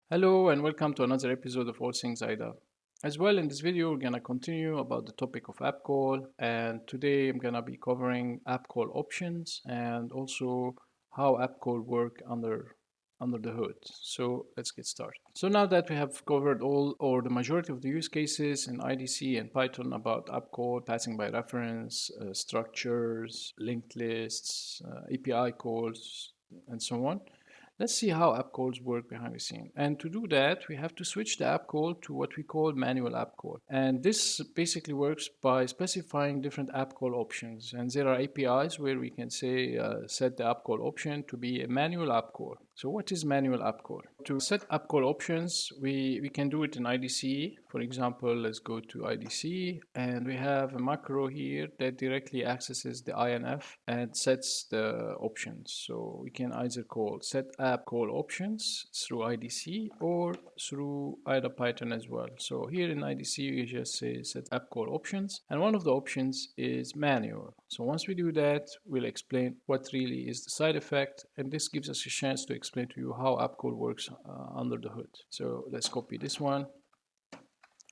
Hello and welcome to another episode of All Things IDA. As well, in this video, we're gonna continue about the topic of Appcall, and today I'm gonna be covering Appcall options and also how Appcall work under the hood. So let's get started. So now that we have covered all or the majority of the use cases in IDC and Python about Appcall, passing by reference, structures, linked lists, API calls, and so on. Let's see how app calls work behind the scene. And to do that, we have to switch the app call to what we call manual app call. And this basically works by specifying different app call options. And there are APIs where we can say set the app call option to be a manual app call. So what is manual app call? To set app call options, we can do it in IDC. For example, let's go to IDC and we have a macro here that directly accesses the INF and sets the options. So we can either call set app call options through IDC or through IDA Python as well. So here in IDC, we just say set app call options, and one of the options is manual. So once we do that, we'll explain what really is the side effect, and this gives us a chance to explain to you how app call works under the hood. So let's copy this one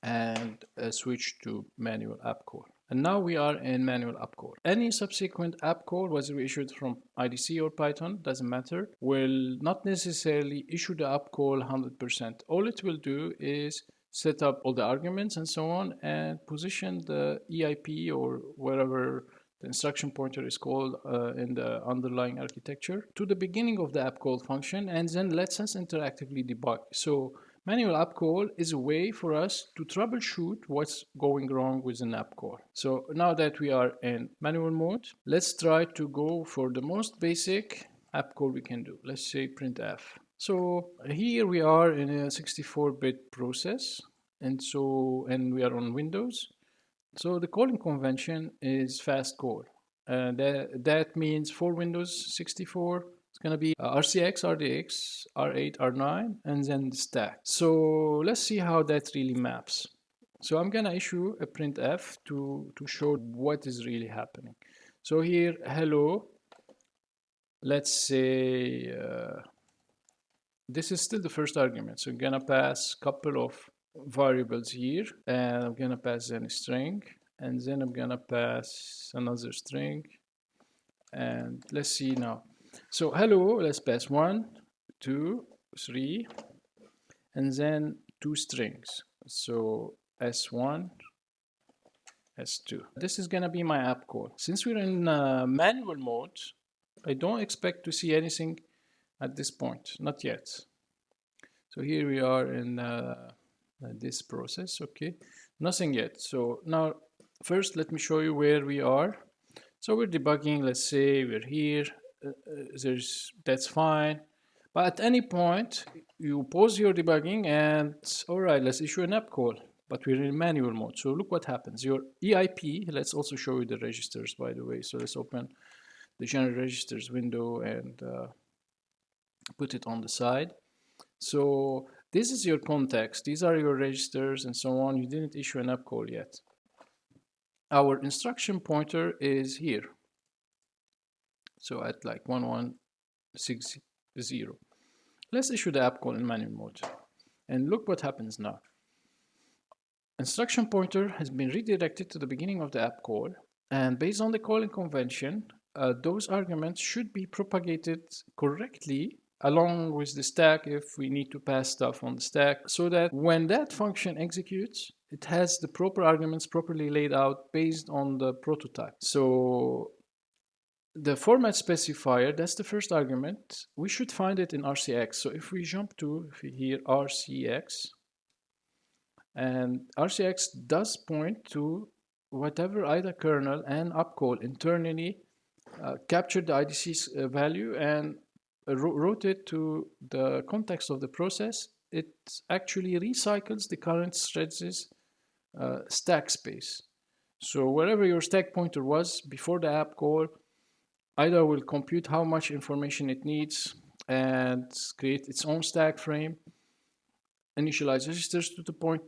and switch to manual app call. And now we are in manual app call. Any subsequent app call, whether issued from IDC or Python, doesn't matter, will not necessarily issue the app call 100%. All it will do is set up all the arguments and so on and position the EIP or wherever the instruction pointer is called in the underlying architecture to the beginning of the app call function, and then lets us interactively debug. So manual app call is a way for us to troubleshoot what's going wrong with an app call. So now that we are in manual mode, let's try to go for the most basic app call we can do. Let's say printf. So here we are in a 64-bit process, and we are on Windows. So the calling convention is fast call. That means for Windows 64, it's going to be RCX, RDX, R8, R9, and then the stack. So let's see how that really maps. So I'm going to issue a printf to show what is really happening. So here, hello, let's say this is still the first argument. So I'm going to pass a couple of variables here, and I'm going to pass then a string, and then I'm going to pass another string. And let's see now. So hello, let's pass 1, 2, 3, and then 2 strings. So S1, S2. This is going to be my app call. Since we're in manual mode, I don't expect to see anything at this point, not yet. So here we are in this process, okay, nothing yet. So now first let me show you where we are. So we're debugging, let's say we're here, that's fine, but at any point you pause your debugging and all right, let's issue an app call, but we're in manual mode. So look what happens. Your EIP, let's also show you the registers, by the way. So let's open the general registers window and put it on the side. So this is your context. These are your registers and so on. You didn't issue an app call yet. Our instruction pointer is here. So at like 1160. Let's issue the app call in manual mode. And look what happens now. Instruction pointer has been redirected to the beginning of the app call. And based on the calling convention, those arguments should be propagated correctly along with the stack if we need to pass stuff on the stack, so that when that function executes, it has the proper arguments properly laid out based on the prototype. So the format specifier, that's the first argument. We should find it in RCX. So if we jump to here RCX, and RCX does point to whatever IDA kernel and Appcall internally captured the IDC's value and wrote it to the context of the process. It actually recycles the current thread's stack space. So wherever your stack pointer was before the app call, IDA will compute how much information it needs and create its own stack frame, initialize registers to point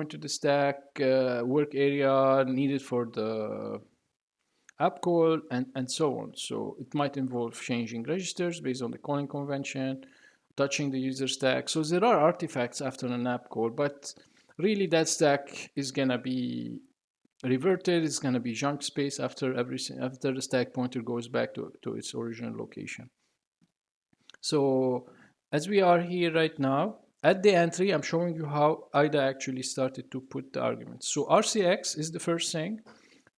to the stack, work area needed for the app call, and so on. So it might involve changing registers based on the calling convention, touching the user stack. So there are artifacts after an app call, but really that stack is gonna be reverted. It's gonna be junk space after the stack pointer goes back to its original location. So as we are here right now, at the entry, I'm showing you how IDA actually started to put the arguments. So RCX is the first thing,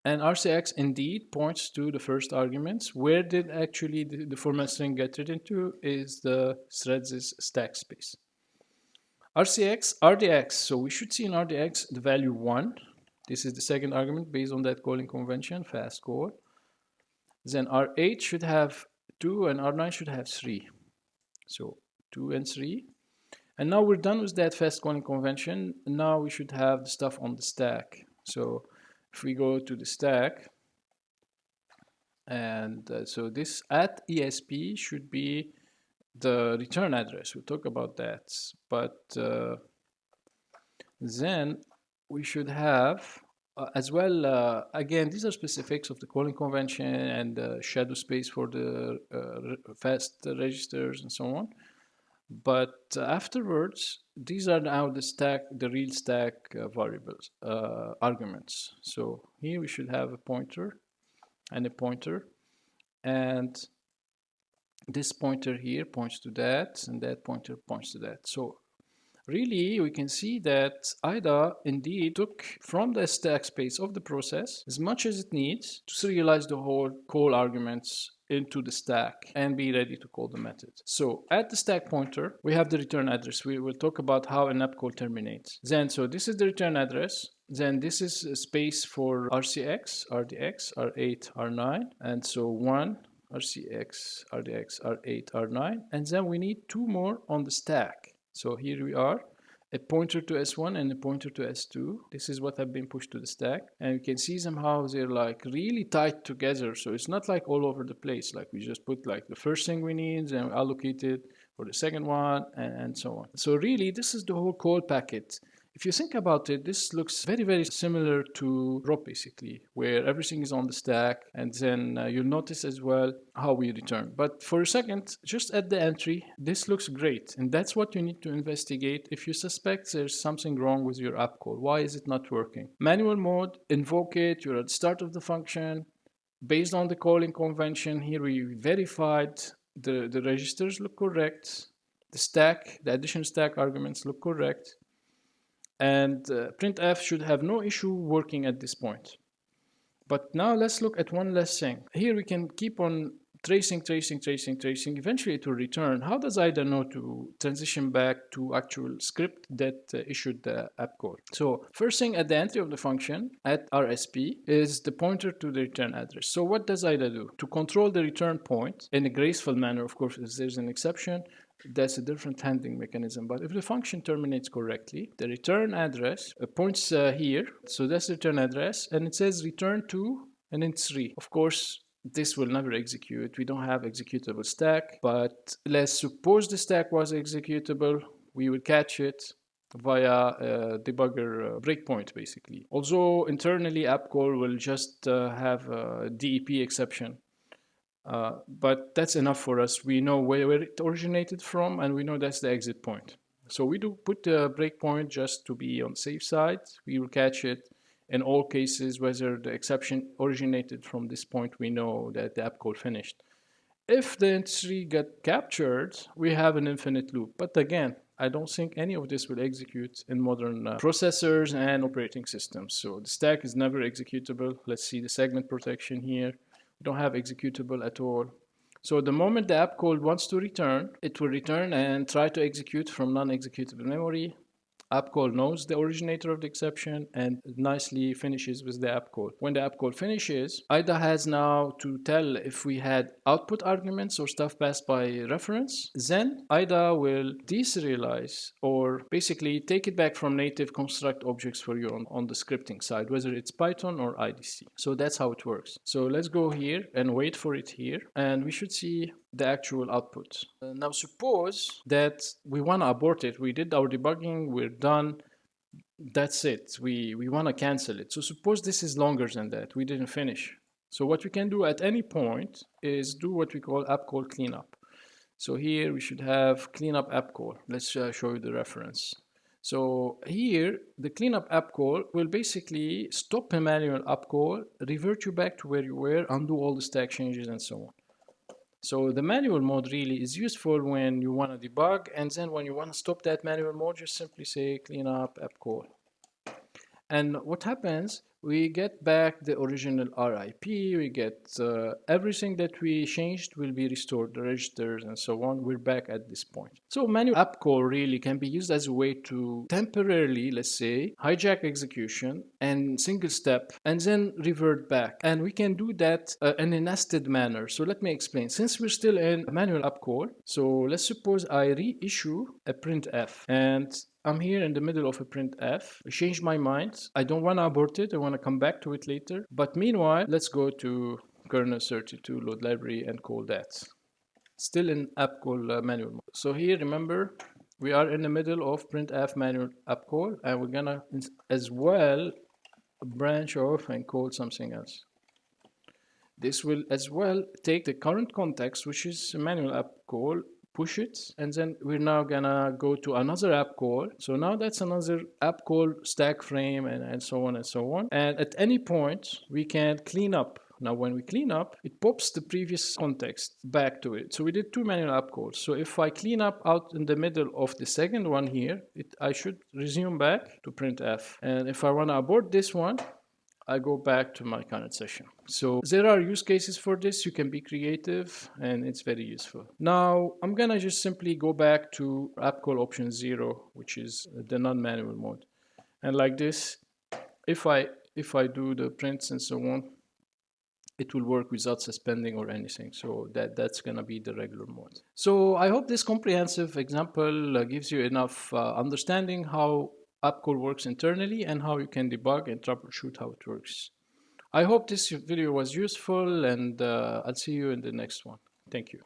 and RCX indeed points to the first arguments. Where did actually the format string get written to is the threads' stack space. RCX, RDX, so we should see in RDX the value 1. This is the second argument based on that calling convention, fast call. Then R8 should have 2 and R9 should have 3. So 2 and 3. And now we're done with that fast calling convention. Now we should have the stuff on the stack. So if we go to the stack, and so this at ESP should be the return address. We'll talk about that. But then we should have as well, again, these are specifics of the calling convention and shadow space for the fast registers and so on. But afterwards, these are now the real stack variables, arguments. So here we should have a pointer and a pointer, and this pointer here points to that, and that pointer points to that. So really, we can see that IDA indeed took from the stack space of the process as much as it needs to serialize the whole call arguments into the stack and be ready to call the method. So at the stack pointer, we have the return address. We will talk about how an app call terminates. Then, so this is the return address. Then this is a space for RCX, RDX, R8, R9. And so 1, RCX, RDX, R8, R9. And then we need 2 more on the stack. So here we are, a pointer to S1 and a pointer to S2. This is what have been pushed to the stack. And you can see somehow they're like really tight together. So it's not like all over the place. Like we just put like the first thing we need and allocate it for the second one and so on. So really, this is the whole call packet. If you think about it, this looks very, very similar to ROP basically, where everything is on the stack, and then you'll notice as well how we return. But for a second, just at the entry, this looks great, and that's what you need to investigate if you suspect there's something wrong with your app call. Why is it not working? Manual mode, invoke it, you're at the start of the function. Based on the calling convention, here we verified the registers look correct, the addition stack arguments look correct, and printf should have no issue working at this point. But now let's look at one last thing. Here we can keep on tracing. Eventually it will return. How does IDA know to transition back to actual script that issued the app call? So first thing at the entry of the function at RSP is the pointer to the return address. So what does IDA do? To control the return point in a graceful manner, of course, if there's an exception, that's a different handling mechanism. But if the function terminates correctly, the return address points here. So that's the return address, and it says return to, and then 3. Of course, this will never execute. We don't have executable stack, but let's suppose the stack was executable. We will catch it via a debugger breakpoint, basically. Also, internally, Appcall will just have a DEP exception. But that's enough for us. We know where it originated from, and we know that's the exit point. So we do put the breakpoint just to be on the safe side. We will catch it in all cases, whether the exception originated from this point, we know that the app call finished. If the entry got captured, we have an infinite loop. But again, I don't think any of this will execute in modern processors and operating systems. So the stack is never executable. Let's see the segment protection here. We don't have executable at all. So the moment the app call wants to return, it will return and try to execute from non-executable memory. App call knows the originator of the exception and nicely finishes with the app call. When the app call finishes, IDA has now to tell if we had output arguments or stuff passed by reference. Then IDA will deserialize or basically take it back from native construct objects for you on the scripting side, whether it's Python or IDC. So that's how it works. So let's go here and wait for it here, and we should see the actual output. Now suppose that we want to abort it. We did our debugging, we're done, that's it. We want to cancel it. So suppose this is longer than that, we didn't finish. So what we can do at any point is do what we call app call cleanup. So here we should have cleanup app call. Let's show you the reference. So here, the cleanup app call will basically stop a manual app call, revert you back to where you were, undo all the stack changes and so on. So the manual mode really is useful when you want to debug, and then when you want to stop that manual mode, just simply say cleanup app call. And what happens, we get back the original RIP, we get everything that we changed will be restored, the registers and so on. We're back at this point. So manual app call really can be used as a way to temporarily, let's say, hijack execution and single step and then revert back. And we can do that in a nested manner. So let me explain. Since we're still in manual app call, so let's suppose I reissue a printf, and I'm here in the middle of a printf. I changed my mind. I don't want to abort it. I want to come back to it later. But meanwhile, let's go to kernel 32 load library and call that. Still in app call manual mode. So here, remember, we are in the middle of printf manual app call, and we're gonna as well branch off and call something else. This will as well take the current context, which is a manual app call, push it, and then we're now gonna go to another app call. So now that's another app call stack frame and so on and so on. And at any point, we can clean up. Now, when we clean up, it pops the previous context back to it. So we did two manual app calls. So if I clean up out in the middle of the second one here, I should resume back to printf. And if I want to abort this one, I go back to my current session. So there are use cases for this. You can be creative and it's very useful. Now I'm gonna just simply go back to app call option 0, which is the non-manual mode. And like this, if I do the prints and so on, it will work without suspending or anything. So that's gonna be the regular mode. So I hope this comprehensive example gives you enough understanding how Appcall works internally and how you can debug and troubleshoot how it works. I hope this video was useful, and I'll see you in the next one. Thank you.